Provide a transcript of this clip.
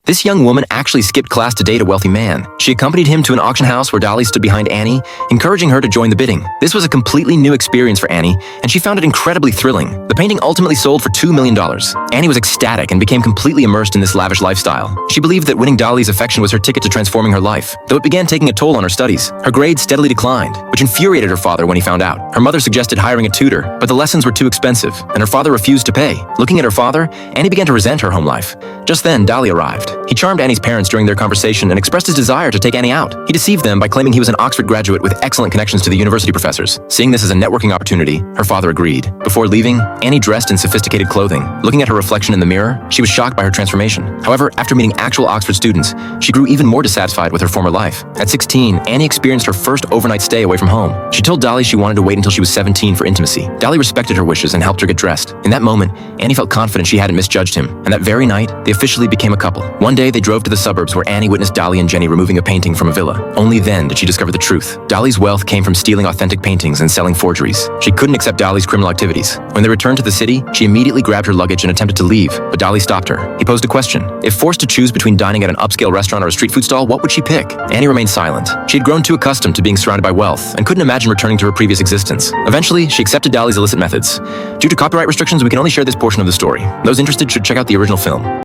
This young woman actually skipped class to date a wealthy man. She accompanied him to an auction house where Dolly stood behind Annie, encouraging her to join the bidding. This was a completely new experience for Annie, and she found it incredibly thrilling. The painting ultimately sold for $2 million. Annie was ecstatic and became completely immersed in this lavish lifestyle. She believed that winning Dolly's affection was her ticket to transforming her life, though it began taking a toll on her studies. Her grades steadily declined, which infuriated her father when he found out. Her mother suggested hiring a tutor, but the lessons were too expensive, and her father refused to pay. Looking at her father, Annie began to resent her home life. Just then, Dolly arrived. He charmed Annie's parents during their conversation and expressed his desire to take Annie out. He deceived them by claiming he was an Oxford graduate with excellent connections to the university professors. Seeing this as a networking opportunity, her father agreed. Before leaving, Annie dressed in sophisticated clothing. Looking at her reflection in the mirror, she was shocked by her transformation. However, after meeting actual Oxford students, she grew even more dissatisfied with her former life. At 16, Annie experienced her first overnight stay away from home. She told Dolly she wanted to wait until she was 17 for intimacy. Dolly respected her wishes and helped her get dressed. In that moment, Annie felt confident she hadn't misjudged him, and that very night, they officially became a couple. One day, they drove to the suburbs where Annie witnessed Dolly and Jenny removing a painting from a villa. Only then did she discover the truth. Dolly's wealth came from stealing authentic paintings and selling forgeries. She couldn't accept Dolly's criminal activities. When they returned to the city, she immediately grabbed her luggage and attempted to leave, but Dolly stopped her. He posed a question. If forced to choose between dining at an upscale restaurant or a street food stall, what would she pick? Annie remained silent. She had grown too accustomed to being surrounded by wealth and couldn't imagine returning to her previous existence. Eventually, she accepted Dolly's illicit methods. Due to copyright restrictions, we can only share this portion of the story. Those interested should check out the original film.